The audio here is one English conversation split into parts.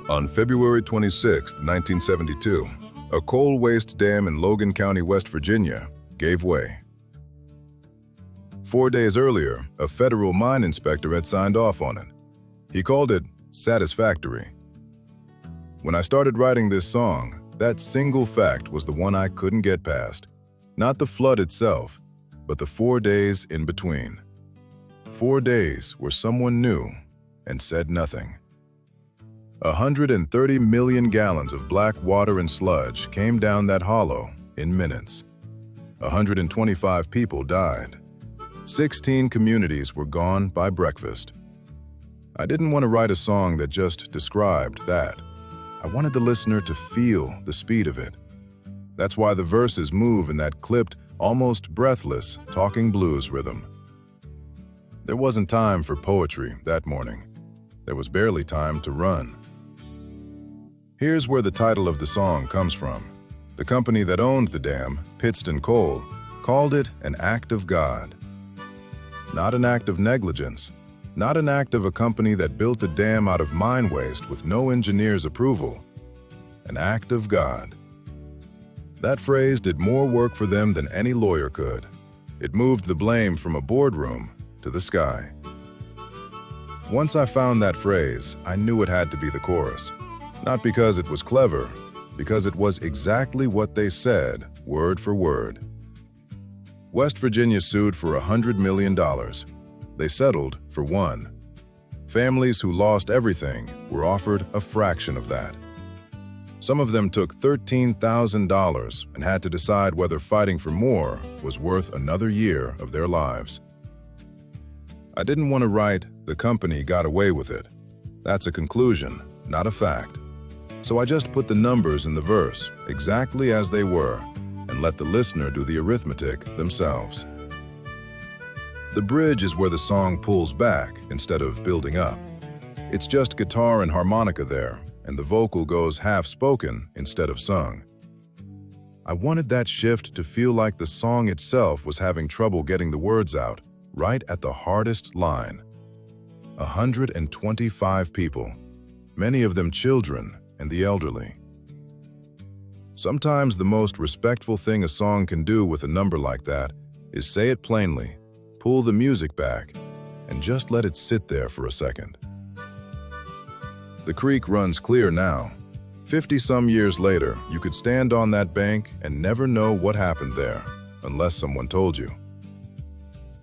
On February 26, 1972, a coal waste dam in Logan County, West Virginia, gave way. 4 days earlier, a federal mine inspector had signed off on it. He called it satisfactory. When I started writing this song, that single fact was the one I couldn't get past. Not the flood itself, but the 4 days in between. 4 days where someone knew and said nothing. 130 million gallons of black water and sludge came down that hollow in minutes. 125 people died. 16 communities were gone by breakfast. I didn't want to write a song that just described that. I wanted the listener to feel the speed of it. That's why the verses move in that clipped, almost breathless, talking blues rhythm. There wasn't time for poetry that morning. There was barely time to run. Here's where the title of the song comes from. The company that owned the dam, Pittston Coal, called it an act of God. Not an act of negligence, not an act of a company that built a dam out of mine waste with no engineer's approval. An act of God. That phrase did more work for them than any lawyer could. It moved the blame from a boardroom to the sky. Once I found that phrase, I knew it had to be the chorus. Not because it was clever, because it was exactly what they said, word for word. West Virginia sued for $100 million. They settled for $1 million. Families who lost everything were offered a fraction of that. Some of them took $13,000 and had to decide whether fighting for more was worth another year of their lives. I didn't want to write, "The company got away with it." That's a conclusion, not a fact. So I just put the numbers in the verse exactly as they were and let the listener do the arithmetic themselves. The bridge is where the song pulls back instead of building up. It's just guitar and harmonica there, and the vocal goes half-spoken instead of sung. I wanted that shift to feel like the song itself was having trouble getting the words out, right at the hardest line. 125 people, many of them children and the elderly. Sometimes the most respectful thing a song can do with a number like that is say it plainly, pull the music back, and just let it sit there for a second. The creek runs clear now. 50-some years later, you could stand on that bank and never know what happened there, unless someone told you.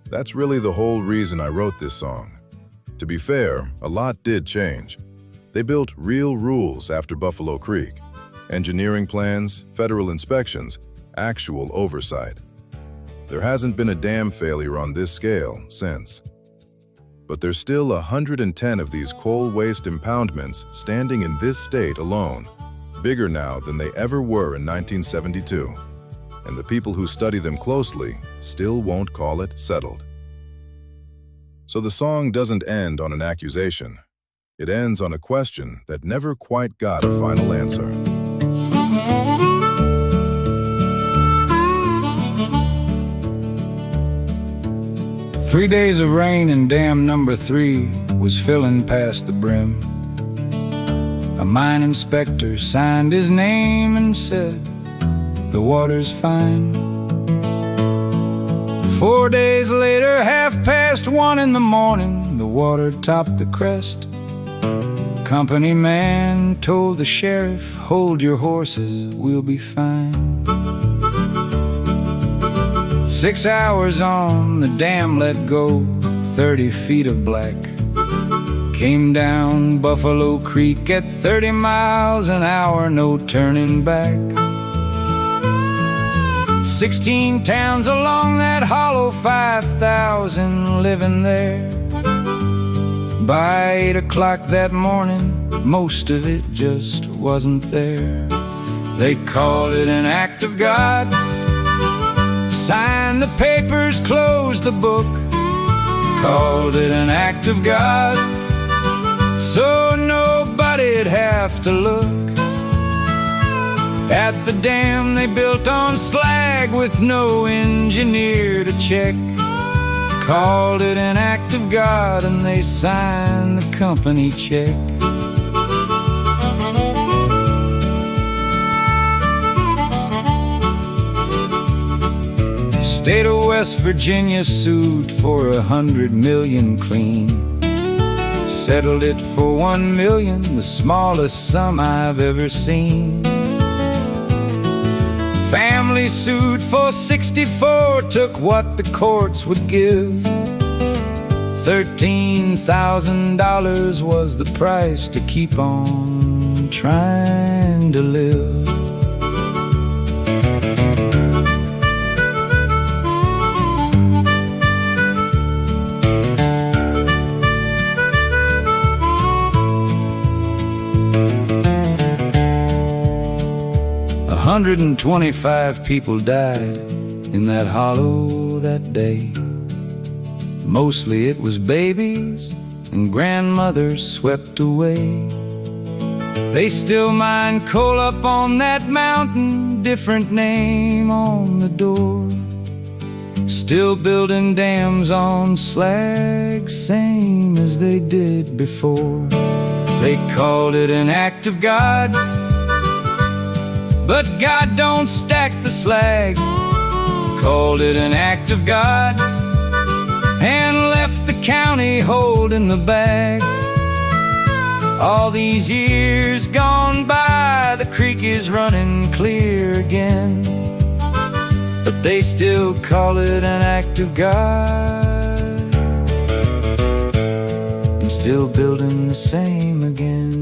That's really the whole reason I wrote this song. To be fair, a lot did change. They built real rules after Buffalo Creek. Engineering plans, federal inspections, actual oversight. There hasn't been a dam failure on this scale since. But there's still 110 of these coal waste impoundments standing in this state alone, bigger now than they ever were in 1972. And the people who study them closely still won't call it settled. So the song doesn't end on an accusation. It ends on a question that never quite got a final answer. 3 days of rain and dam number 3 was filling past the brim. A mine inspector signed his name and said, "The water's fine." 4 days later, 1:30 in the morning, the water topped the crest. Company man told the sheriff, "Hold your horses, we'll be fine." 6 hours on, the dam let go. 30 feet of black came down Buffalo Creek at 30 miles an hour, no turning back. 16 towns along that hollow, 5,000 living there. By 8 o'clock that morning, most of it just wasn't there. They called it an act of God, signed the papers, closed the book, called it an act of God, so nobody'd have to look at the dam they built on slag with no engineer to check. Called it an act of God and they signed the company check. State of West Virginia sued for 100 million clean. Settled it for 1 million, the smallest sum I've ever seen. Family sued for 64, took what the courts would give. $13,000 was the price to keep on trying to live. $125 people died in that hollow that day. Mostly it was babies and grandmothers swept away. They still mine coal up on that mountain, different name on the door. Still building dams on slag, same as they did before. They called it an act of God, but God don't stack the slag. Called it an act of God and left the county holding the bag. All these years gone by, the creek is running clear again, but they still call it an act of God, and still building the same again.